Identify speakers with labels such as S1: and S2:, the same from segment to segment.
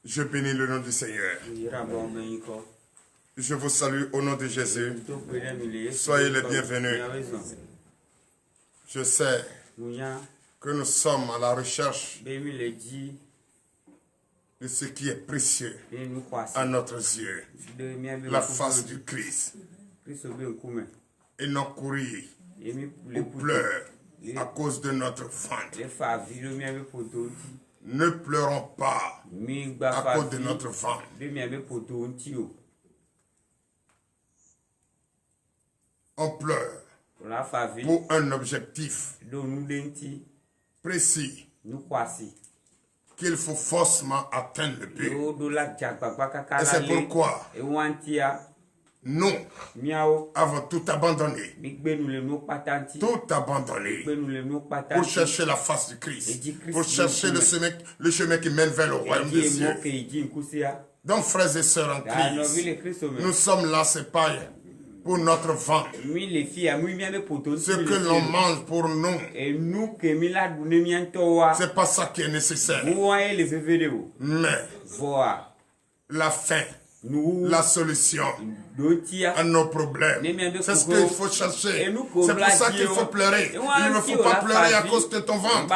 S1: Je bénis le nom du Seigneur. Je vous salue au nom de Jésus. Soyez les bienvenus. Je sais que nous sommes à la recherche de ce qui est précieux à notre yeux, la face du Christ. Et non courir ou pleurer à cause de notre ventre. Ne pleurons pas à cause de notre ventre. On pleure pour un objectif précis qu'il faut forcément atteindre le but. Et c'est pourquoi nous avons tout abandonné. Tout abandonné pour chercher la face du Christ. Pour chercher le chemin qui mène vers le royaume des cieux. Donc, frères et sœurs en Christ, nous sommes là, c'est pas pour notre ventre. Ce que l'on mange pour nous, c'est pas ça qui est nécessaire. Mais la faim, la solution à nos problèmes, c'est ce qu'il faut chercher. C'est pour ça qu'il faut pleurer. Il ne faut pas pleurer à cause de ton ventre.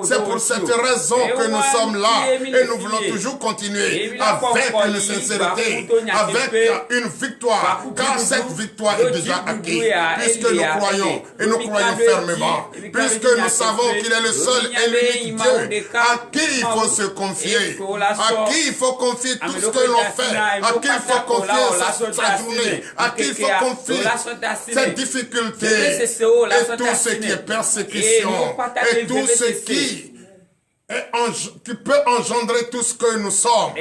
S1: C'est pour cette raison que nous sommes là et nous voulons toujours continuer avec une sincérité, avec une victoire, car cette victoire est déjà acquise, puisque nous croyons et nous croyons fermement, puisque nous savons qu'il est le seul et l'unique Dieu à qui il faut se confier, à qui il faut confier tout ce que l'on fait, à qui il faut confier sa journée, à qui il faut confier cette difficulté et tout ce qui est persécution et tout ce qui peut engendrer tout ce que nous sommes.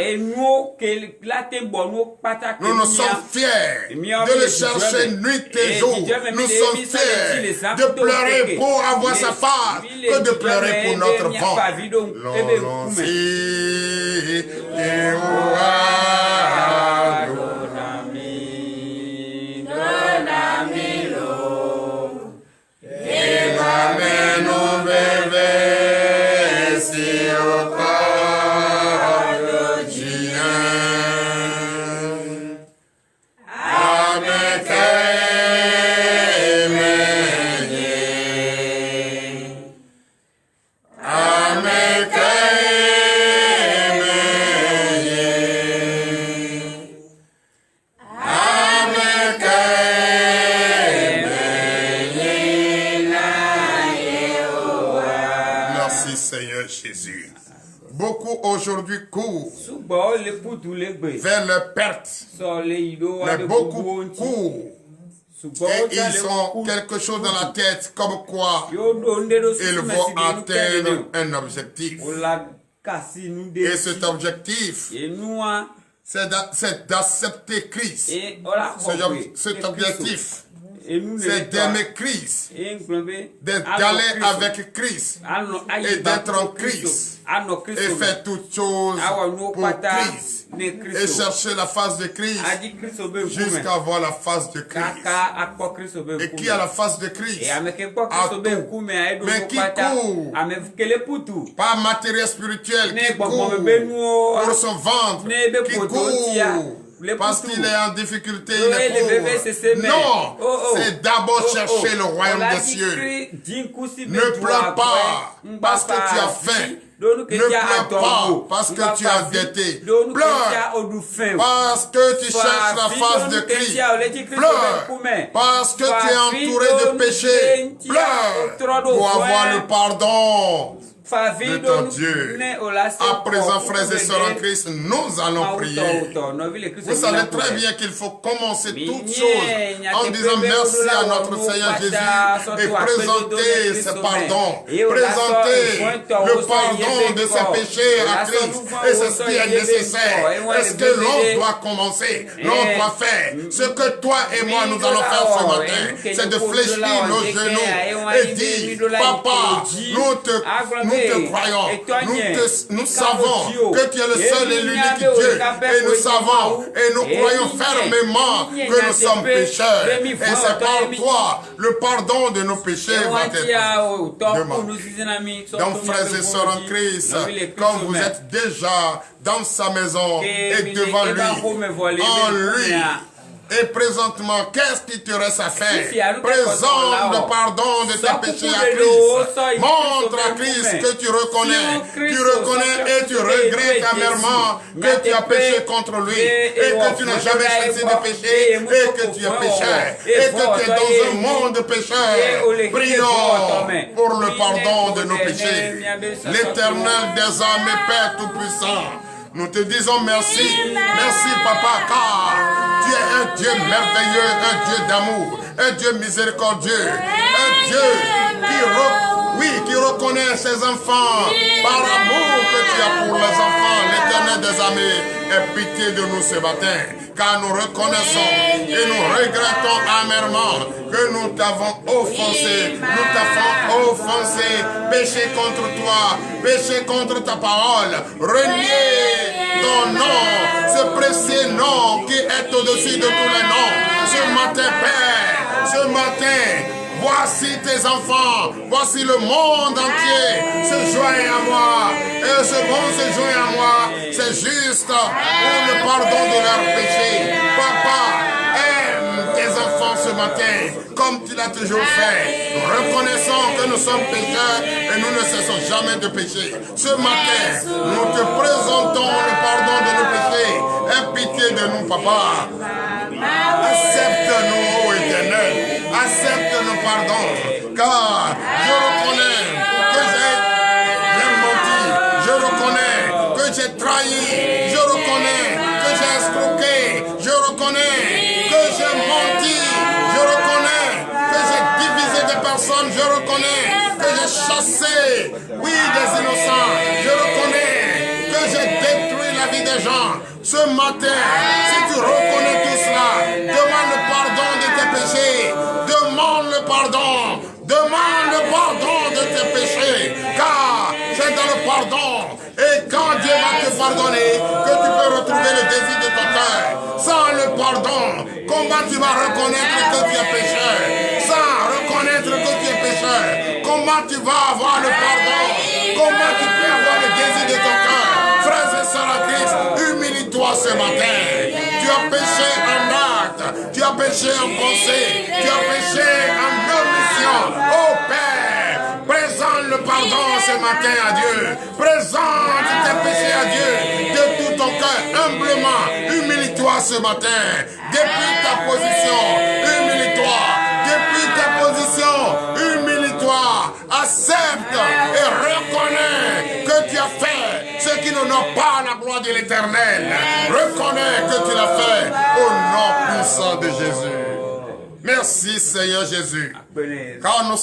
S1: Nous nous sommes fiers de le chercher nuit et jour. Nous sommes fiers de pleurer pour avoir sa face que de pleurer pour notre ventre. Aujourd'hui courent vers leur perte, mais beaucoup courent et ils ont quelque chose dans la tête comme quoi ils vont atteindre un objectif. Et cet objectif, c'est d'accepter Christ. Cet objectif, c'est d'aimer Christ, d'aller avec Christ et d'être en Christ et faire toutes choses pour Christ et chercher la face de Christ jusqu'à voir la face de Christ. Et qui a la face de Christ a tout. Mais qui court, pas matériel spirituel, qui court pour son ventre, qui court parce qu'il est en difficulté, il est pauvre. Non, c'est d'abord chercher le royaume des cieux. Ne pleure pas parce que tu as faim. Ne pleure pas parce que tu as endetté. Pleure parce que tu cherches la face de Christ. Pleure parce que tu es entouré de péchés. Pleure pour avoir le pardon de ton Dieu. À présent, frères et sœurs en Christ, nous allons prier. Vous savez très bien qu'il faut commencer toutes choses en disant merci à notre Seigneur Jésus et présenter ce pardon, présenter le pardon de ses péchés à Christ. Et c'est ce qui est nécessaire. Est-ce que l'on doit commencer? L'on doit faire. Ce que toi et moi nous allons faire ce matin, c'est de fléchir nos genoux et dire, Papa, nous te croyons. Nous savons que tu es le seul et l'unique Dieu. Et nous savons et nous croyons fermement que nous sommes pécheurs. Et c'est par toi, le pardon de nos péchés va être demandé. Donc, frères et sœurs en Christ, comme vous êtes déjà dans sa maison et devant lui, en lui, et présentement, qu'est-ce qui te reste à faire? Présente le pardon de tes péchés à Christ. Montre à Christ que tu reconnais. Tu reconnais et tu regrettes amèrement que tu as péché contre lui. Et que tu n'as jamais cessé de pécher. Et que tu es pécheur. Et que tu es dans un monde pécheur. Prions pour le pardon de nos péchés. L'Éternel des armées, Père Tout-Puissant, nous te disons merci. Merci, Papa, car tu es un Dieu merveilleux, un Dieu d'amour, un Dieu miséricordieux, un Dieu qui reconnaît ses enfants par l'amour que tu as pour les enfants. L'Éternel des armées, aie pitié de nous ce matin, car nous reconnaissons et nous regrettons amèrement que nous t'avons offensé, péché contre toi, péché contre ta parole, renier ton nom, ce précieux nom qui est au-dessus de tous les noms. Ce matin, Père, ce matin, voici tes enfants, voici le monde entier se joint à moi. Et ce monde se joint à moi, c'est juste pour le pardon de leurs péchés. Papa, aime tes enfants ce matin, comme tu l'as toujours fait. Nous reconnaissons que nous sommes pécheurs et nous ne cessons jamais de pécher. Ce matin, nous te présentons le pardon de nos péchés. Aie pitié de nous, Papa. Accepte-nous, ô Éternel. Accepte nos pardons, car je reconnais que j'ai menti, je reconnais que j'ai trahi, je reconnais que j'ai escroqué, je reconnais que j'ai menti, je reconnais que j'ai divisé des personnes, je reconnais que j'ai chassé, oui, des innocents, je reconnais que j'ai détruit la vie des gens. Ce matin, si tu reconnais tout cela, demande le pardon de tes péchés. Demande le pardon. Demande le pardon de tes péchés. Car c'est dans le pardon. Et quand Dieu va te pardonner, que tu peux retrouver le désir de ton cœur. Sans le pardon, comment tu vas reconnaître que tu es pécheur? Sans reconnaître que tu es pécheur, comment tu vas avoir le pardon? Comment tu peux avoir le désir de ton cœur? Frères et sœurs en Christ, humilie-toi ce matin. Tu as péché en acte, tu as péché en pensée, tu as péché en omission. Oh Père, présente le pardon ce matin à Dieu. Présente tes péchés à Dieu de tout ton cœur, humblement. Humilie-toi ce matin. Depuis ta position, humilie-toi. Depuis ta position, humilie-toi. Accepte et reconnais que tu as fait ce qui n'honore pas la gloire de l'Éternel. Reconnais que tu l'as fait au nom puissant de Jésus. Merci Seigneur Jésus. Car nous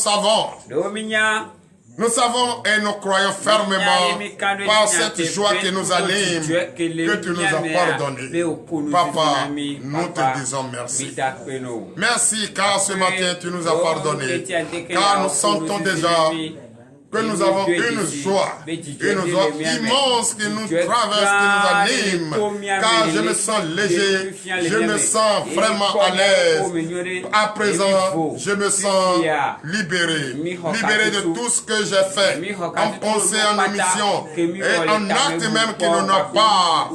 S1: savons et nous croyons fermement par cette joie qui nous anime que tu nous as pardonné. Papa, nous te disons merci. Merci car ce matin tu nous as pardonné.Car nous sentons déjà que nous avons une joie immense qui nous traverse, qui nous anime, car je me sens léger, je me sens vraiment à l'aise. À présent, je me sens libéré de tout ce que j'ai fait, en pensée, en omission, et en acte même qui n'honore pas.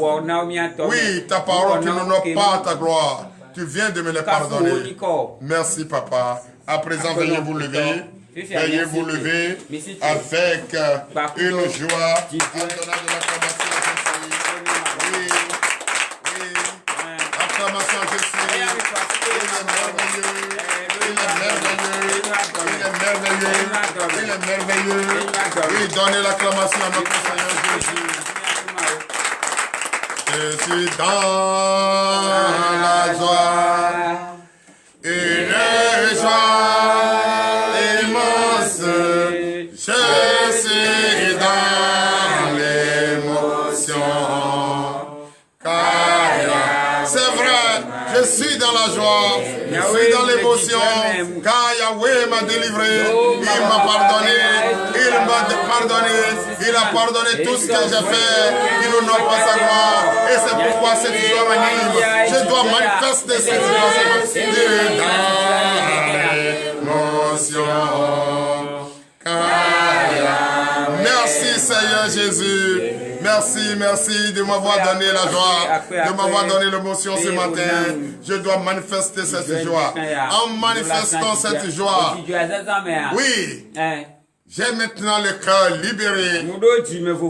S1: Oui, ta parole qui n'honore pas ta gloire. Tu viens de me les pardonner. Merci, Papa. À présent, veuillez vous lever. Veuillez vous lever avec une joie en donnant de l'acclamation à Jésus. Oui, oui. Acclamation à Jésus. Il est merveilleux. Il est merveilleux. Il est merveilleux. Il est merveilleux. Oui, donnez l'acclamation à notre Seigneur Jésus. Je suis dans la joie. Une joie. Je suis dans l'émotion, car c'est vrai, je suis dans la la joie, je suis dans l'émotion, car Yahweh m'a délivré, il m'a pardonné, il a pardonné tout ce que j'ai fait, il n'honore pas sa gloire, et c'est pourquoi cette joie m'anime. Je dois manifester cette joie, Merci Seigneur Jésus. Merci de m'avoir donné la joie, de m'avoir donné l'émotion ce matin. Je dois manifester cette joie. En manifestant cette joie, oui, j'ai maintenant le cœur libéré.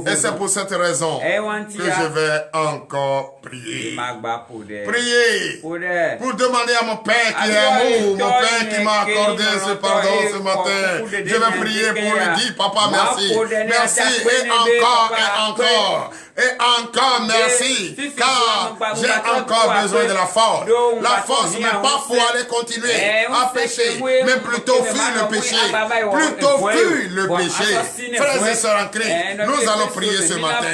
S1: Et c'est pour cette raison que je vais encore prier. Prier pour demander à mon Père qui est amour, mon Père qui m'a accordé ce pardon ce matin. Je vais prier pour lui dire, Papa, merci. Merci et encore. Et encore merci, car j'ai encore besoin de la force. La force n'est pas pour aller continuer à pécher, mais plutôt fuir le péché. Plutôt fuir le péché. Frères et sœurs en Christ, nous allons prier ce matin.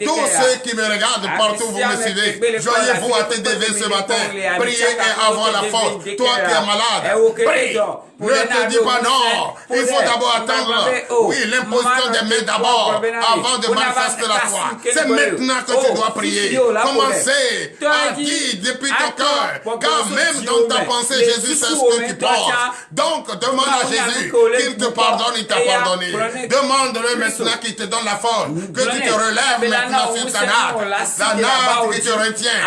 S1: Tous ceux qui me regardent partout, vous me suivez. Joignez-vous à TDV ce matin. Priez et avoir la force. Toi qui es malade, prie. Ne te dis pas non. Il faut d'abord attendre. Oui, l'imposition des mains d'abord, avant de manifester la foi. C'est maintenant que tu dois prier. Commencez à dire depuis ton cœur, car même dans ta pensée, Jésus sait ce que tu penses. Donc, demande à Jésus qu'il te pardonne, il t'a pardonné. Demande-le maintenant qu'il te donne la force, que tu te relèves maintenant sur ta natte. La natte qui te retient.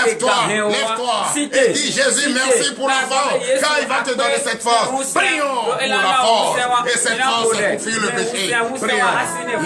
S1: Lève-toi. Et dis, Jésus, merci pour la force, car il va te donner cette force. Prions pour la force. Et cette force, c'est pour fuir le péché. Prions.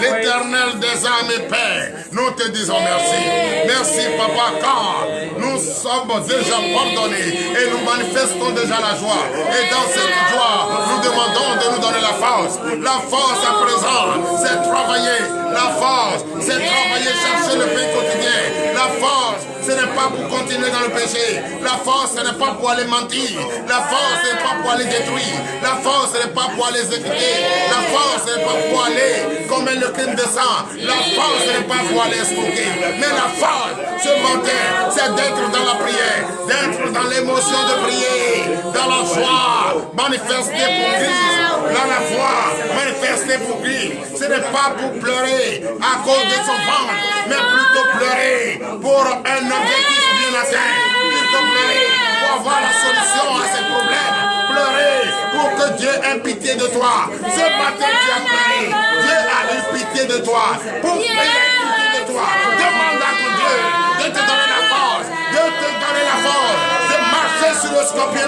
S1: L'Éternel des âmes et Père, nous te disons merci. Merci, Papa, car nous sommes déjà pardonnés et nous manifestons déjà la joie. Et dans cette joie, nous demandons de nous donner la force. La force à présent, c'est travailler. La force, c'est travailler, chercher le pain quotidien. La force, ce n'est pas pour continuer dans le péché. La force, ce n'est pas pour aller mentir. La force, ce n'est pas pour aller détruire. La force, ce n'est pas pour aller exécuter. La force, ce n'est pas pour aller commettre le crime de sang. La force, ce n'est pas pour aller escroquer. Mais la force, ce matin, c'est d'être dans la prière, d'être dans l'émotion de prier, dans la joie, manifester pour Christ, dans la foi, manifester pour Christ. Ce n'est pas pour pleurer à cause de son ventre, mais plutôt pleurer pour un objectif bien atteint. Plutôt pleurer pour avoir la solution à ses problèmes. Pleurer pour que Dieu ait pitié de toi. Ce matin, tu as pleuré. Dieu a eu pitié de toi. Pour qu'il ait pitié de toi, demande à ton Dieu de te donner la force, de te donner la force, de marcher sur le scorpion,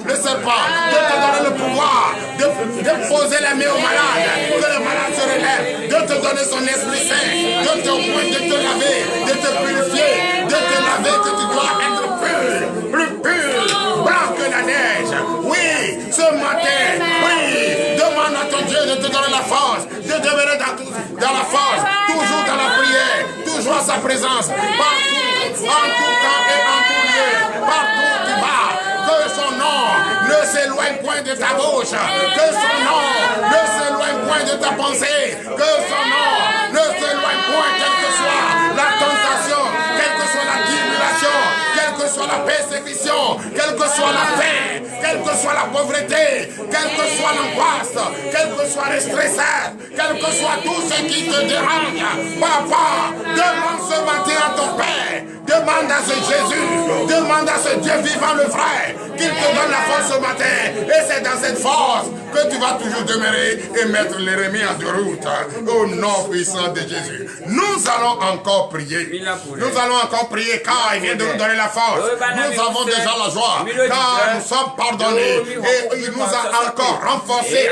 S1: le serpent, de te donner le pouvoir, de poser la main au malade, que le malade se relève, de te donner son Esprit Saint, de te laver, de te purifier, de te laver, que tu dois être pur, plus pur, blanc que la neige. Oui, ce matin, oui, demande à ton Dieu de te donner la force, de demeurer dans la force, toujours dans la prière, toujours à sa présence, partout, en tout temps et en tout lieu, partout où tu vas. Que son nom ne s'éloigne point de ta bouche, que son nom ne s'éloigne point de ta pensée, que son nom ne s'éloigne point, quelle que soit la tentation, quelle que soit la tribulation, quelle que soit la persécution, quelle que soit la faim, quelle que soit la pauvreté, quelle que soit l'angoisse, quel que soit le stress, quel que soit tout ce qui te dérange. Papa, demande ce matin à ton Père, demande à ce Jésus, demande à ce Dieu vivant le vrai, qu'il te donne la force ce matin. Et c'est dans cette force que tu vas toujours demeurer et mettre l'ennemi en de route. Au nom puissant de Jésus. Nous allons encore prier. Nous allons encore prier car il vient de nous donner la force. Nous avons déjà la joie car nous sommes pardonnés. Et il nous a encore renforcés,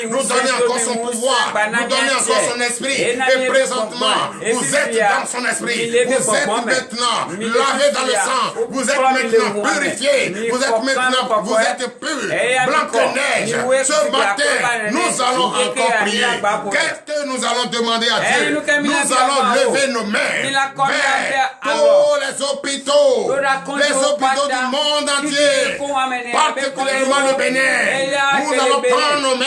S1: nous donner encore son pouvoir, nous donner encore son esprit. Et présentement, vous êtes dans son esprit. Vous êtes maintenant lavé dans le sang. Vous êtes maintenant purifiés. Vous êtes maintenant, vous êtes purs, blanc que neige. Ce matin, nous allons encore prier. Qu'est-ce que nous allons demander à Dieu? Nous allons lever nos mains vers tous les les hôpitaux du monde entier, particulièrement le Bénin. Nous allons prendre nos mains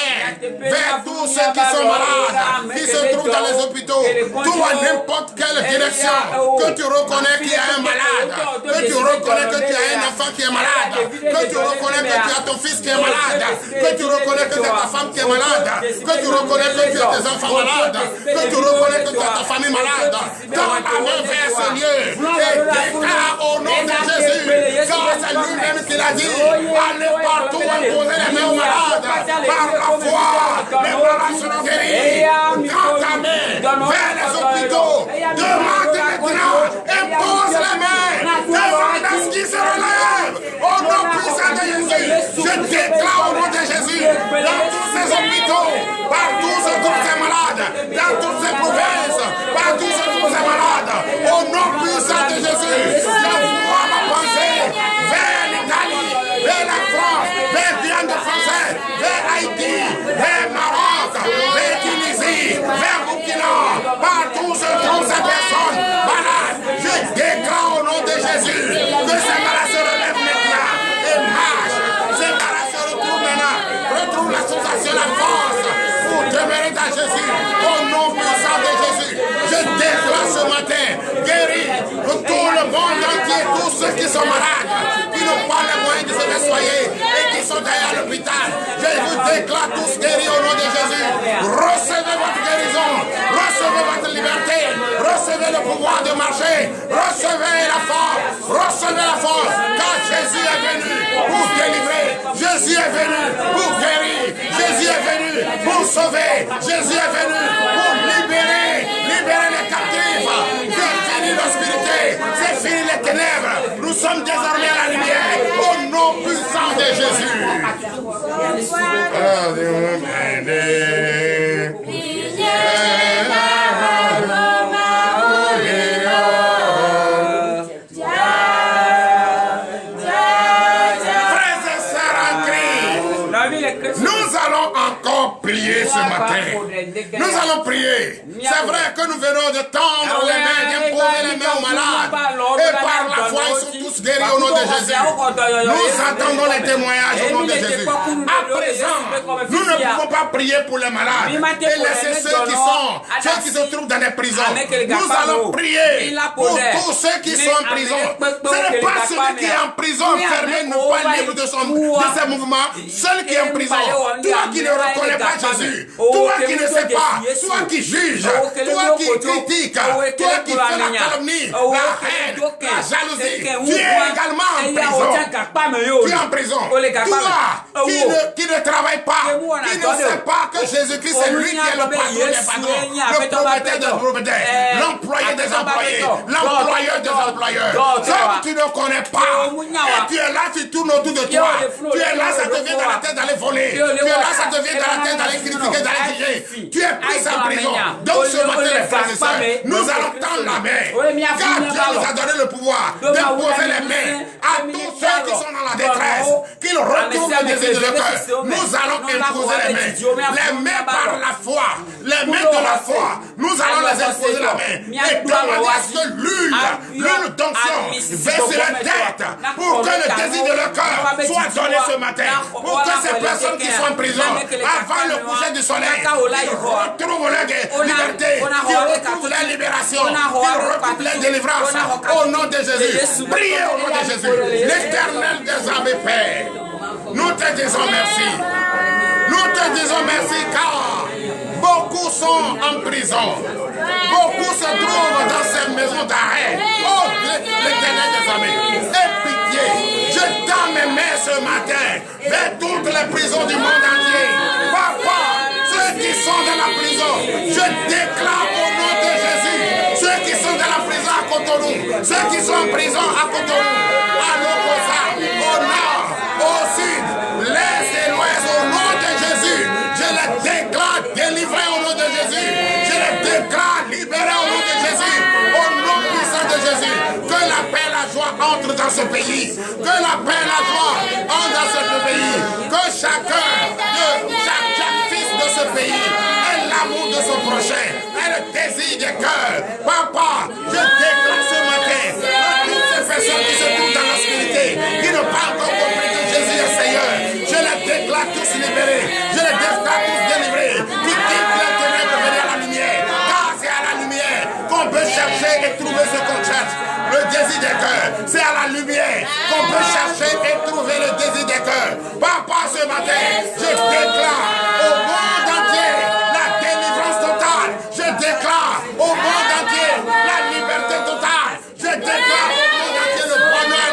S1: vers tous ceux qui sont malades, qui se trouvent dans les hôpitaux, tout à n'importe quelle direction, que tu reconnais qu'il y a un malade, que tu reconnais que tu as un enfant qui est malade, que tu reconnais que tu as ton fils qui est malade, que tu reconnais que tu as ta femme qui est malade, que tu reconnais que tu as tes enfants malades, que tu reconnais que tu as ta famille malade. Dans la main vers ce lieu et déclare au nom de Jésus, car c'est lui-même qui l'a dit, allez partout imposer les mains aux malades, par la foi, les malades seront guéris. Quand ta main vers les hôpitaux, demande maintenant, impose les mains, demande à ce qui se relève, au nom puissant de Jésus. Je déclare au nom de Jésus, dans tous ces hôpitaux, partout se trouvent ces malades, dans toutes ces provinces, partout se trouvent ces malades, au nom puissant de Jésus, j'envoie ma pensée vers l'Italie, vers la France, vers Guyane français, vers Haïti, vers Maroc, vers Tunisie, vers Burkina, partout se trouvent ces personnes malades. Je déclare au nom de Jésus que ces malades se relèvent maintenant et marchent. Ces malades se retrouvent maintenant, retrouvent la sensation, la force pour demeurer dans Jésus, au nom puissant de Jésus. Je déclare ce matin, guéris pour tout le monde entier, tous ceux qui sont malades, qui n'ont pas les moyens de se nettoyer et qui sont derrière l'hôpital. Je vous déclare tous guéris au nom de Jésus. Recevez votre guérison, recevez votre liberté, recevez le pouvoir de marcher, recevez la force, car Jésus est venu pour délivrer, Jésus est venu pour guérir, Jésus est venu pour sauver, Jésus est venu pour libérer les captifs. C'est fini l'obscurité, c'est fini les ténèbres. Nous sommes désormais à la lumière, au nom puissant de Jésus. Nous allons encore prier ce matin. Nous allons prier. C'est vrai que nous venons de tendre les mains, d'imposer les mains aux malades. Et par la foi, ils sont tous guéris au nom de Jésus. Nous attendons les témoignages au nom de Jésus. À présent, nous ne pouvons pas prier pour les malades et laisser ceux qui se trouvent dans les prisons. Nous allons prier pour tous ceux qui sont en prison. Ce n'est pas celui qui est en prison enfermé, ne pas libre de ses mouvements, celui qui est en prison. Toi qui ne reconnais pas Jésus, toi qui ne sais pas, toi qui juges, toi qui critiques, toi qui fais la calomnie, la haine, la jalousie, tu es également en prison. Tu es en prison. Toi qui ne travaille pas, qui ne sait pas que Jésus-Christ c'est lui qui est le patron des patrons, le propriétaire des propriétaires, l'employé des employés, l'employeur des employeurs. Comme tu ne connais pas, et tu es là, tu tournes autour de toi, tu es là, ça te vient dans la tête d'aller voler, tu es là, ça te vient dans la tête d'aller critiquer, d'aller juger. Tu es pris en prison. Donc ce matin, les frères et sœurs, nous allons tendre la main, car Dieu nous a donné le pouvoir d'imposer les mains à tous ceux qui sont dans la détresse, qu'ils retrouvent le désir de leur cœur. Nous allons imposer les mains par la foi, les mains de la foi. Nous allons les imposer la main et demander à ce que l'huile d'onction verse sur la tête pour que le désir de leur cœur soit donné ce matin, pour que ces personnes qui sont en prison, avant le coucher du soleil, retrouvent leur liberté, qu'ils retrouvent leur libération, qu'ils retrouvent leur délivrance au nom de Jésus. Priez au nom de Jésus. L'Éternel des armées, Père, nous te disons merci. Nous te disons merci car beaucoup sont en prison. Beaucoup se trouvent dans ces maisons d'arrêt. Oh, l'Éternel des armées, aie pitié. Je tends mes mains ce matin vers toutes les prisons du monde entier. Papa, ceux qui sont dans la prison, je déclare au nom de Jésus. Ceux qui sont dans la prison à Cotonou, ceux qui sont en prison à Cotonou, à Lokosa, au nord, au sud, l'est et l'ouest, au nom de Jésus, je les déclare délivrés au nom de Jésus. Je les déclare libérés au nom de Jésus. Au nom puissant de Jésus, que la paix et la joie entrent dans ce pays. Que la paix et la joie entrent dans ce pays. Que chaque fils de ce pays ait l'amour de son prochain, ait le désir des cœurs. Papa, je déclare ce matin chercher et trouver ce qu'on cherche. Le désir des cœurs, c'est à la lumière qu'on peut chercher et trouver le désir des cœurs. Papa, ce matin, je déclare au monde entier la délivrance totale. Je déclare au monde entier la liberté totale. Je déclare au monde entier le bonheur,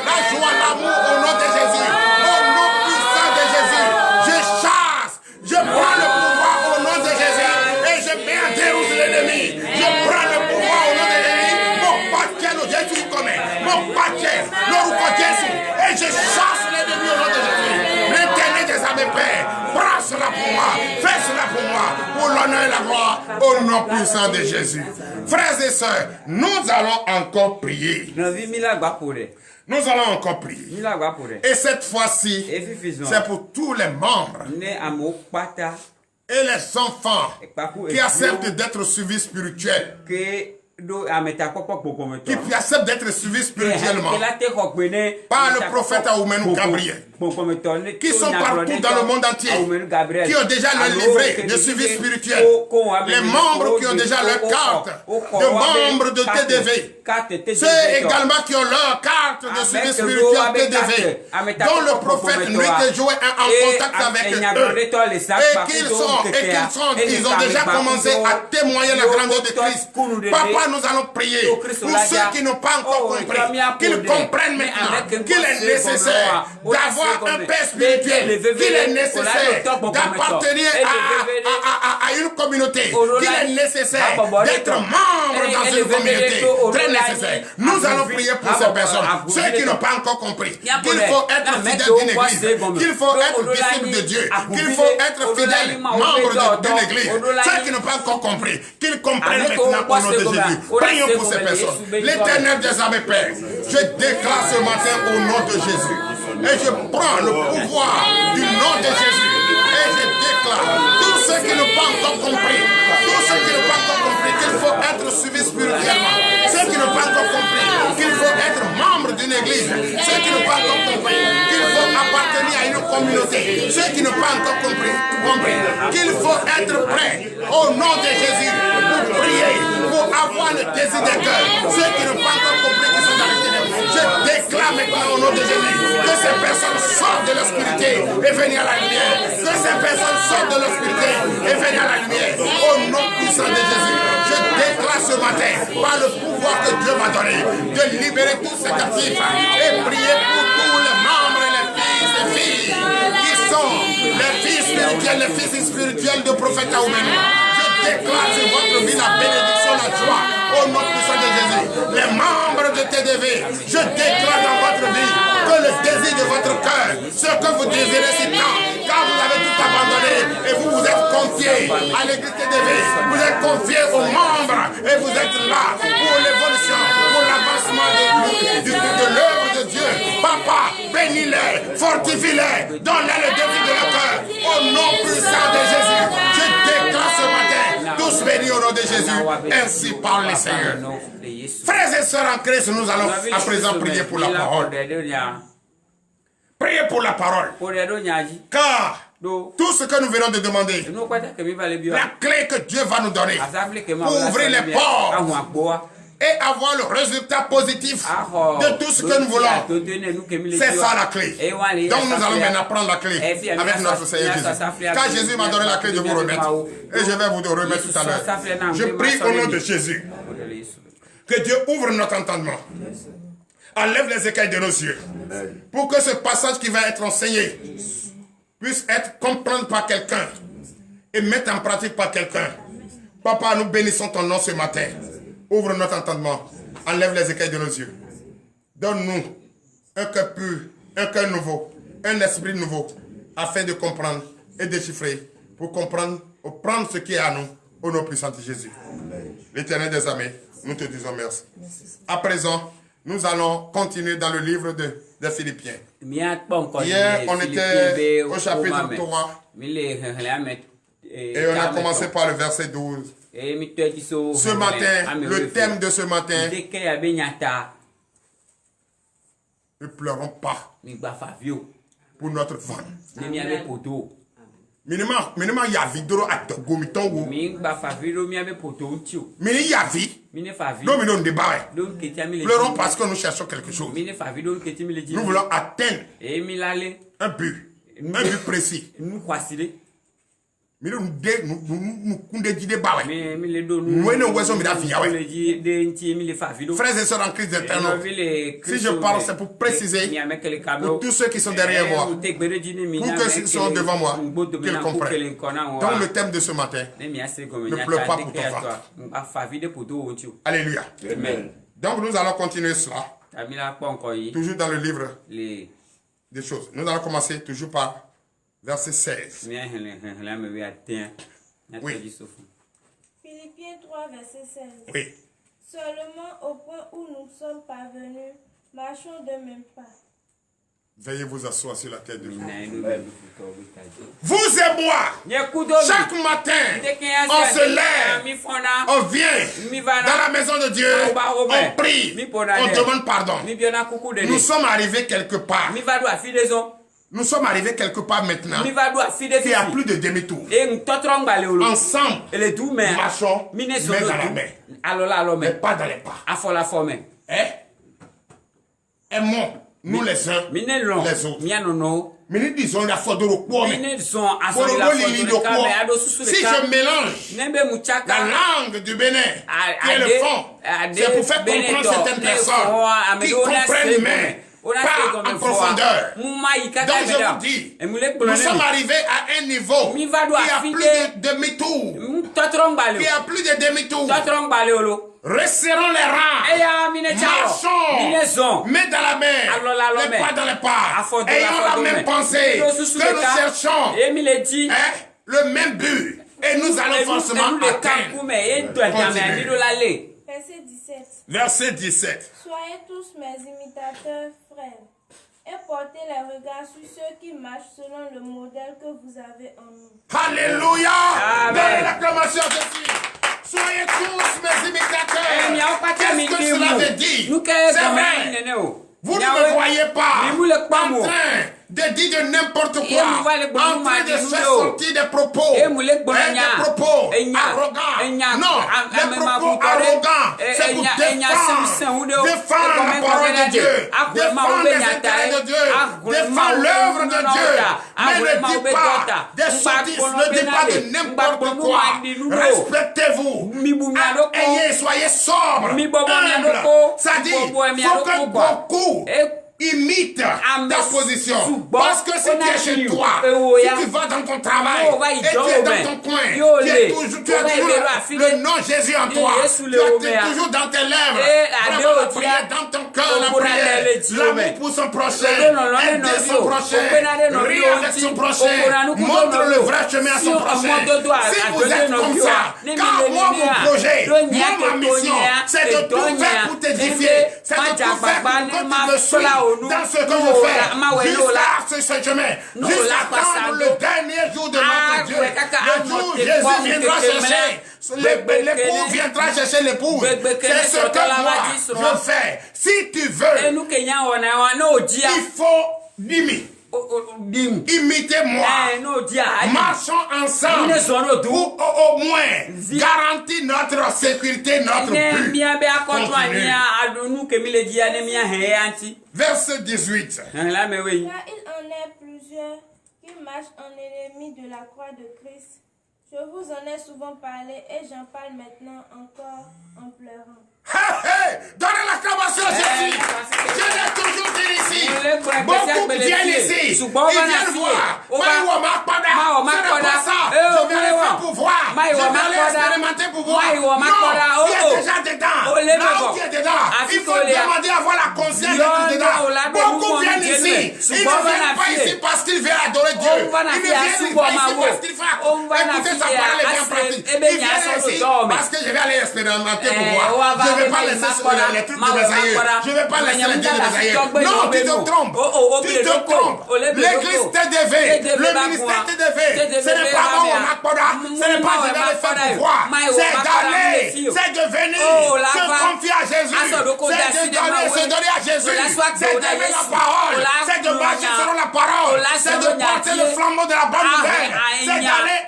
S1: la joie, l'amour au nom de Jésus. Au nom puissant de Jésus, je chasse, je prends le pouvoir au nom de Jésus et je mets en déroute l'ennemi. Je prends le pouvoir au nom de Jésus. Jésus commet, mon paquet, l'orco Jésus, et je chasse l'ennemi au nom de Jésus. L'éternel des armées, Père, prends cela pour moi, fais cela pour moi, pour l'honneur et la gloire, au nom puissant de Jésus. Frères et sœurs, nous allons encore prier. Nous allons encore prier. Et cette fois-ci, c'est pour tous les membres et les enfants qui acceptent d'être suivis spirituels. Qui accepte d'être suivi spirituellement par le prophète Aoumenou Gabriel, qui sont partout dans le monde entier, qui ont déjà leur livret de suivi spirituel, les membres qui ont déjà leur carte de membres de TDV, ceux également qui ont leur carte de suivi spirituel TDV, dont le prophète Nuit et Joël est en contact avec eux, et qu'ils ont déjà commencé à témoigner la grandeur de Christ. Papa, nous allons prier pour ceux qui n'ont pas encore compris, qu'ils comprennent maintenant qu'il est nécessaire d'avoir un père spirituel, qu'il est nécessaire d'appartenir à une communauté, qu'il est nécessaire d'être membre dans une communauté, très nécessaire. Nous allons prier pour ces personnes, ceux qui n'ont pas encore compris qu'il faut être fidèle d'une église, qu'il faut être disciple de Dieu, qu'il faut être fidèle membre d'une église, ceux qui n'ont pas encore compris, qu'ils comprennent maintenant au nom de Jésus. Prions pour ces personnes. L'Éternel des armées, Père, je déclare ce matin au nom de Jésus. Et je prends le pouvoir du nom de Jésus. Et je déclare tous ceux qui n'ont pas encore compris, qu'il faut être suivi spirituellement, ceux qui n'ont pas encore compris qu'il faut être membre d'une église, ceux qui n'ont pas encore compris qu'il faut appartenir à une communauté, ceux qui n'ont pas encore compris qu'il faut être prêt au nom de Jésus pour prier, pour avoir le désir des cœurs, ceux qui n'ont pas encore compris qu'ils sont dans les ténèbres. Je déclare maintenant au nom de Jésus que ces personnes sortent de l'obscurité et viennent à la lumière, que ces personnes sortent de l'obscurité et viennent à la lumière, au nom puissant de Jésus. Je déclare ce matin, par le pouvoir que Dieu m'a donné, de libérer tous ces captifs et prier pour tous les membres et les fils et filles qui sont les fils spirituels, les fils spirituels du prophète Aoumenou. Je déclare sur votre vie la bénédiction, la joie, au nom puissant de Jésus. Les membres de TDV, je déclare dans votre vie que le désir de votre cœur, ce que vous désirez si tant, quand vous avez tout abandonné et vous vous êtes confié à l'église TDV, vous êtes confié aux membres et vous êtes là pour l'évolution, pour l'avancement de l'œuvre de Dieu. Papa, bénis-les, fortifie-les, donne-les le désir de leur cœur, au nom puissant de Jésus. Je déclare ce matin, tous bénis au nom de Jésus, ainsi parle le Seigneur. Frères et sœurs en Christ, nous allons à présent prier pour la parole. Priez pour la parole. Car tout ce que nous venons de demander, la clé que Dieu va nous donner pour ouvrir les portes et avoir le résultat positif de tout ce que nous voulons. C'est ça la clé. Donc nous allons maintenant prendre la clé avec notre Seigneur Jésus. Car Jésus m'a donné la clé de vous remettre. Et je vais vous remettre tout à l'heure. Je prie au nom de Jésus que Dieu ouvre notre entendement. Enlève les écailles de nos yeux. Pour que ce passage qui va être enseigné puisse être compris par quelqu'un et mettre en pratique par quelqu'un. Papa, nous bénissons ton nom ce matin. Ouvre notre entendement. Enlève les écailles de nos yeux. Donne-nous un cœur pur, un cœur nouveau, un esprit nouveau, afin de comprendre et déchiffrer, pour comprendre, pour prendre ce qui est à nous, au nom puissant de Jésus. L'Éternel des armées, nous te disons merci. À présent, nous allons continuer dans le livre de Philippiens. Hier, on était au chapitre 3 et on a commencé par le verset 12. Ce matin, le thème de ce matin, ne pleurons pas pour notre femme. Minima yavi doro atogomiton wo.
S2: Mingba faviro mi abe poto utio.
S1: Mini yavi.
S2: Mine favi.
S1: Non, mais non, débat.
S2: Pleurons
S1: parce que nous cherchons quelque chose.
S2: Nous
S1: voulons atteindre un but précis.
S2: Nous croisons.
S1: Frères et sœurs en Christ éternel, si je parle, c'est pour préciser pour tous ceux qui sont derrière moi, pour que ceux qui sont devant moi, qu'ils comprennent. Donc le thème de ce matin, ne pleure pas pour ton ventre. Alléluia.
S2: Amen.
S1: Donc nous allons continuer cela, toujours dans le livre des choses. Nous allons commencer toujours par verset 16.
S3: Oui. Philippiens 3, verset 16.
S1: Oui.
S3: Seulement au point où nous sommes parvenus, marchons de même pas.
S1: Veuillez vous asseoir sur la tête de vous. Vous et moi, chaque matin, on se lève, on vient dans la maison de Dieu, on prie, on demande pardon. Nous sommes arrivés quelque part. Nous sommes arrivés quelque part maintenant. Il n'y a plus de demi-tour. Ensemble, marchons, main dans la main. Mais pas dans les pas. Aimons, nous les uns, les autres. Mais nous disons la faute de l'eau. Si je mélange la langue du Bénin, qui est le fond, c'est pour faire comprendre certaines personnes qui comprennent mais pas en profondeur. Donc je vous dis, nous sommes arrivés à un niveau qui a plus de demi-tour. Qui a plus de demi-tour. Resserrons les rangs. Marchons. Main dans la main. Les pas dans les pas. Ayons la même pensée. Que nous cherchons le même but. Et nous allons forcément atteindre.
S3: Verset 17.
S1: Verset 17.
S3: Soyez tous mes imitateurs, frères, et portez les regards sur ceux qui marchent selon le modèle que vous avez en nous.
S1: Alléluia. Donnez l'acclamation à Jésus. Soyez tous mes imitateurs. Qu'est-ce que cela veut dire? C'est vrai. Vous ne me voyez pas en train de dire de n'importe quoi, en train de faire sortir des propos, des propos arrogants. Non, les propos arrogants, c'est pour défendre la parole de Dieu, défendre les intérêts de Dieu, défendre l'œuvre de Dieu. Mais ne dis pas des sottises, ne dis pas de n'importe quoi. Respectez-vous. Soyez sobre, humble. Ça dit, il faut que beaucoup imite ta position. Parce que si tu es chez toi, si tu vas dans ton travail, et tu es dans ton coin, tu as toujours le nom Jésus en toi, tu es toujours dans tes lèvres, vraiment la prière dans ton cœur, la prière, l'amour pour son prochain, aider son prochain, rire avec son prochain, montre le vrai chemin à son prochain. Si vous êtes comme ça, car moi mon projet, moi ma mission, c'est de tout faire pour t'édifier, c'est de tout faire pour que tu me suives dans ce que je fais, jusqu'à ce chemin, jusqu'à attendre le dernier jour de notre Dieu, le jour où Jésus viendra chercher, l'époux viendra chercher l'épouse. C'est ce que moi je fais. Si tu veux, il faut imitez-moi. Marchons ensemble pour au moins garantir notre sécurité, notre but. Verset 18.
S3: Car il en est plusieurs qui marchent en ennemis de la croix de Christ. Je vous en ai souvent parlé et j'en parle maintenant encore en pleurant.
S1: Donnez l'acclamation à Jésus. Je l'ai toujours dit ici. Beaucoup viennent ici. Ils viennent voir. Ce n'est pas ça. Je viens le faire pour voir. Je viens l'expérimenter pour voir. Non, tu es déjà dedans. Là où tu es dedans, il faut demander à avoir la conscience d'être dedans. Beaucoup viennent ici. Ils ne viennent pas ici parce qu'ils veulent adorer Dieu. Ils ne viennent pas ici parce qu'ils veulent écouter sa parole et bien pratique. Ils viennent ici parce que je vais aller expérimenter pour voir. Je ne vais pas laisser les trucs de mes aïeux. Je ne vais pas laisser les dieux de mes aïeux. Non, tu te trompes. Tu te trompes. L'église t'est dévée. Le ministère t'est dévé. Ce n'est pas moi, Makpoda. Ce n'est pas je vais le faire pour voir. C'est d'aller. C'est de venir. Se confier à Jésus. C'est de donner, se donner à Jésus. c'est d'aimer la parole, c'est de marcher selon la parole, c'est de porter le flambeau de la bonne nouvelle, c'est d'aller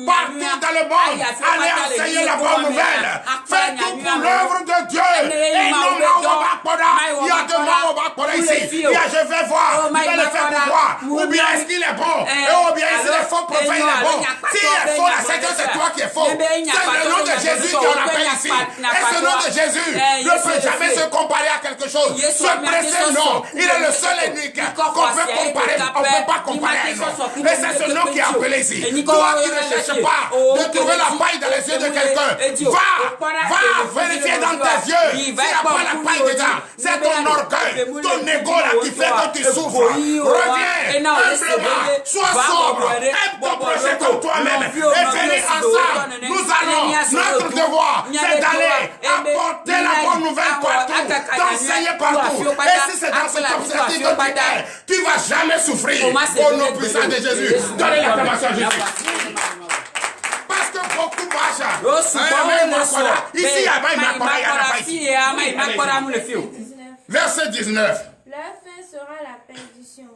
S1: partout dans le monde, aller enseigner la bonne nouvelle. Fais tout pour l'œuvre de Dieu. Et non, il y a de Maobakpoda ici. Il y a je vais voir, je vais le faire pour voir. Ou bien est-ce qu'il est bon, ou bien est-ce qu'il est faux prophète, il est bon. S'il est faux, là, c'est que c'est toi qui es faux. C'est le nom de Jésus qu'on appelle ici. Et ce nom de Jésus ne peut jamais se comparer à quelque chose. Ce précieux nom, il est le seul et unique qu'on peut comparer. On ne peut pas comparer à un nom. Et c'est ce nom qui est appelé ici. Toi qui ne cherches pas de trouver la paille dans les yeux de quelqu'un, va vérifier dans tes yeux s'il n'y a pas la paille dedans. C'est ton orgueil, ton ego là qui fait que tu souffres. Reviens humblement, sois sobre, aime ton projet comme toi-même et venez ensemble. Nous allons, notre devoir, c'est d'aller apporter la bonne nouvelle partout, d'enseigner partout. Et si c'est dans cette objectif que tu ne vas jamais souffrir au nom puissant de Jésus. Donnez l'acclamation à Jésus. Parce que beaucoup marchent. Ici, il y a Verset 19.
S3: Leur fin sera la perdition.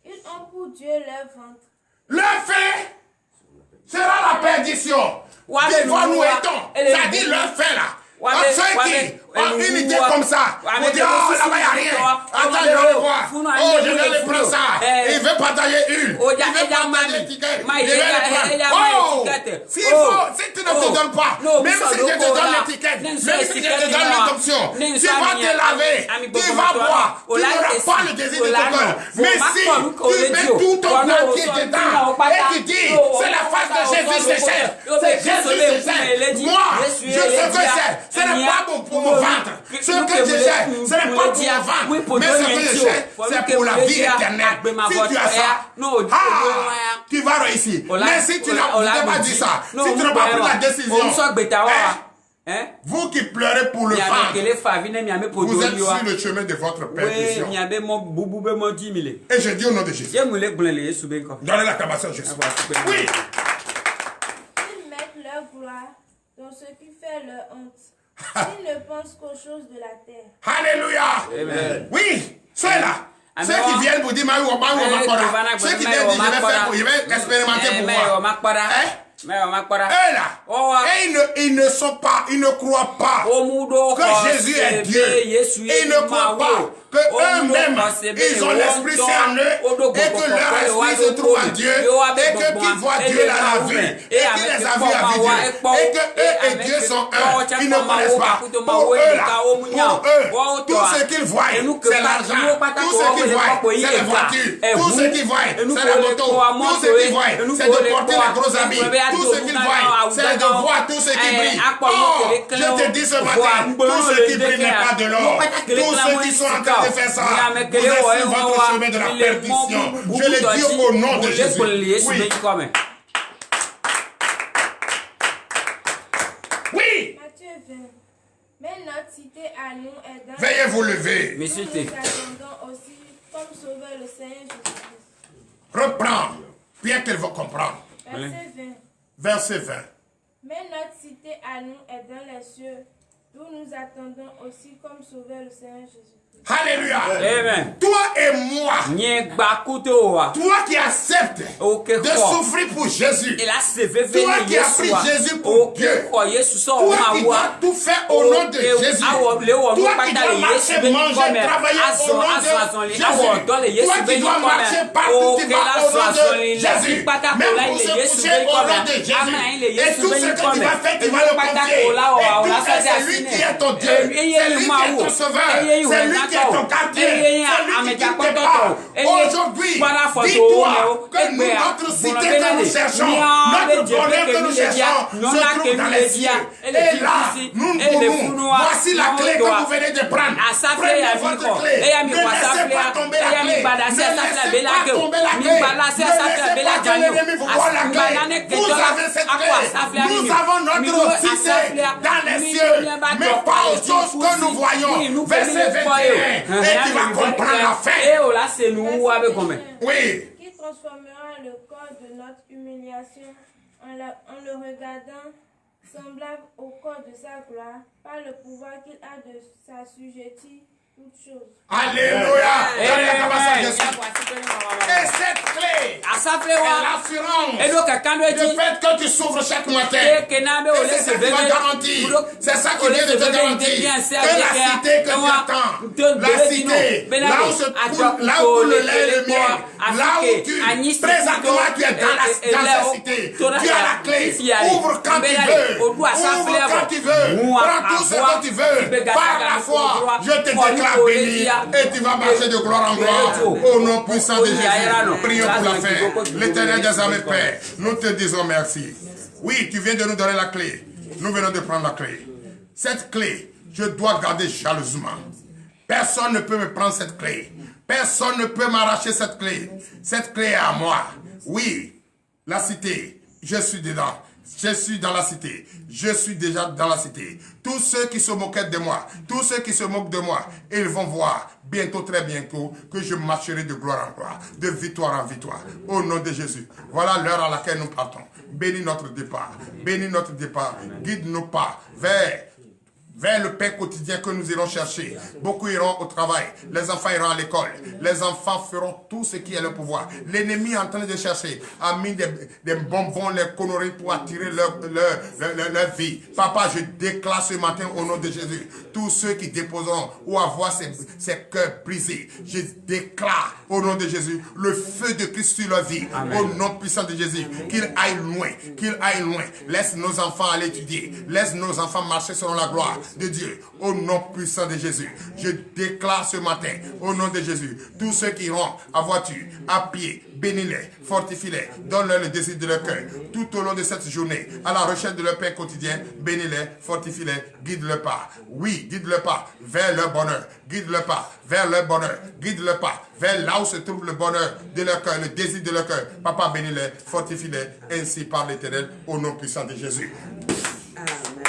S3: Ils ont pour Dieu leur ventre.
S1: Leur fin sera la perdition. Devant nous étons. Ça dit leur fin là. Ceux qui ont une idée comme ça, on dit, oh là-bas il n'y a rien. Attends, je vais le voir. Oh, je vais le prendre ça. Il veut partager une. Il veut partager l'étiquette. Je vais le prendre. Oh, si tu ne te donnes pas, même si je te donne l'étiquette, même si je te donne l'adoption, tu vas te laver, tu vas boire, tu n'auras pas le désir de ton cœur. Mais si tu mets tout ton entier dedans et tu dis, c'est la face de Jésus, c'est cher. C'est Jésus, c'est cher. Moi, je sais que c'est. Ce n'est pas bon pour mon ventre. Ce que je cherche, ce n'est pas pour mon ventre. Mais ce que je cherche, c'est pour la vie éternelle. Si tu as ça, tu vas réussir. Mais si tu n'as pas dit ça, si tu n'as pas pris la décision, vous qui pleurez pour le ventre, vous êtes sur le chemin de votre perdition. Et je dis au nom de Jésus. Donnez l'acclamation à Jésus. Oui.
S3: Ils mettent leur gloire dans ce qui fait leur honte. Ils ne pensent qu'aux choses de la terre.
S1: Alléluia. Amen. Oui, ceux-là. Ceux qui viennent vous dire, ceux qui viennent dire, je vais expérimenter pour moi. Eux là, ils ne sont pas, ils ne croient pas que Jésus est Dieu. Ils ne croient pas que eux-mêmes, ils ont l'Esprit Saint en eux et que leur esprit se trouve en Dieu et que qui voit Dieu dans la vie et qui les a vus à Dieu et que eux et Dieu sont un. Ils ne connaissent pas. Pour eux là, pour eux, tout ce qu'ils voient, c'est l'argent. Tout ce qu'ils voient, c'est les voitures. Tout ce qu'ils voient, c'est la moto. Tout ce qu'ils voient, c'est de porter la grosse habits. Tout ce qu'ils voient, c'est de voir tout ce qui brille. Oh, je te dis ce matin, tout ce qui brille n'est pas de l'or. Tous ceux qui sont en train de faire ça, vous êtes sur votre chemin de la perdition. Je le dis au nom de Jésus. Oui.
S3: Matthieu 20. Mais notre cité à nous est dans...
S1: Veuillez vous lever.
S3: Nous attendons aussi comme sauveur le Seigneur Jésus-Christ.
S1: Reprends, bien qu'elle va comprendre.
S3: Verset 20.
S1: Verset 20.
S3: Mais notre cité à nous est dans les cieux, d'où nous attendons aussi comme sauveur le Seigneur Jésus.
S1: Alléluia.
S2: Amen.
S1: Toi et moi, toi qui acceptes de souffrir pour Jésus, toi qui as pris Jésus pour Dieu, toi qui dois tout faire au nom de Jésus, toi qui dois marcher, manger, travailler au nom de Jésus, toi qui dois marcher partout, tu vas au nom de Jésus, même pour se coucher au nom de Jésus, et tout ce que tu vas faire, tu vas le confier, et tout ça, c'est lui qui est ton Dieu, c'est lui qui est ton sauveur, c'est lui qui est ton quartier, c'est lui qui te parle. Aujourd'hui, dis-toi que nous, notre cité que nous cherchons, notre bonheur que nous cherchons, se trouve dans les cieux. Et là, nous pouvons, voici la clé que vous venez de prendre. Prenez votre clé. Ne laissez pas tomber la clé. Ne laissez pas tomber la clé. Ne laissez pas que l'ennemi vous voit la clé. Vous avez cette clé. Nous avons notre cité dans les cieux, mais pas aux choses que nous voyons. Verset 21. Et tu vas comprendre la fin. Oui.
S3: Qui transformera le corps de notre humiliation en le regardant semblable au corps de sa gloire, par le pouvoir qu'il a de s'assujettir toutes choses.
S1: Alléluia. Et cette clé est l'assurance. Le fait que tu souffres chaque matin. Et c'est ça qui va garantir. C'est ça qui vient de te garantir. Que la cité que tu attends. La cité. Là où le lait et le miel. Là où tu, présentement, tu es dans la cité. Tu as la clé. Ouvre quand tu veux. Ouvre quand tu veux. Prends tout ce que tu veux. Par la foi, je te déclare béni. Et tu vas marcher de gloire en gloire. Au nom puissant de Jésus. Prions pour la fin. L'Éternel des armées, Père, nous te disons merci. Oui, tu viens de nous donner la clé. Nous venons de prendre la clé. Cette clé, je dois garder jalousement. Personne ne peut me prendre cette clé. Personne ne peut m'arracher cette clé. Cette clé est à moi. Oui, la cité, je suis dedans. Je suis dans la cité. Je suis déjà dans la cité. Tous ceux qui se moquaient de moi, tous ceux qui se moquent de moi, ils vont voir bientôt, très bientôt, que je marcherai de gloire en gloire, de victoire en victoire. Au nom de Jésus. Voilà l'heure à laquelle nous partons. Bénis notre départ. Bénis notre départ. Guide nos pas vers le pain quotidien que nous irons chercher. Beaucoup iront au travail. Les enfants iront à l'école. Les enfants feront tout ce qui est leur pouvoir. L'ennemi est en train de chercher a mis des bonbons, les conneries pour attirer leur vie. Papa, je déclare ce matin au nom de Jésus. Tous ceux qui déposeront ou avoir ces cœurs brisés, je déclare au nom de Jésus le feu de Christ sur leur vie. Amen. Au nom puissant de Jésus. Qu'ils aillent loin. Qu'ils aillent loin. Laisse nos enfants aller étudier. Laisse nos enfants marcher selon la gloire de Dieu, au nom puissant de Jésus. Je déclare ce matin, au nom de Jésus, tous ceux qui iront à voiture, à pied, bénis-les, fortifie-les, donne-leur le désir de leur cœur. Tout au long de cette journée, à la recherche de leur pain quotidien, bénis-les, fortifie-les, guide-le pas. Oui, guide-le pas vers leur bonheur. Guide-le pas vers leur bonheur. Guide-le pas vers là où se trouve le bonheur de leur cœur, le désir de leur cœur. Papa, bénis-les, fortifie-les, ainsi par l'Éternel, au nom puissant de Jésus. Amen.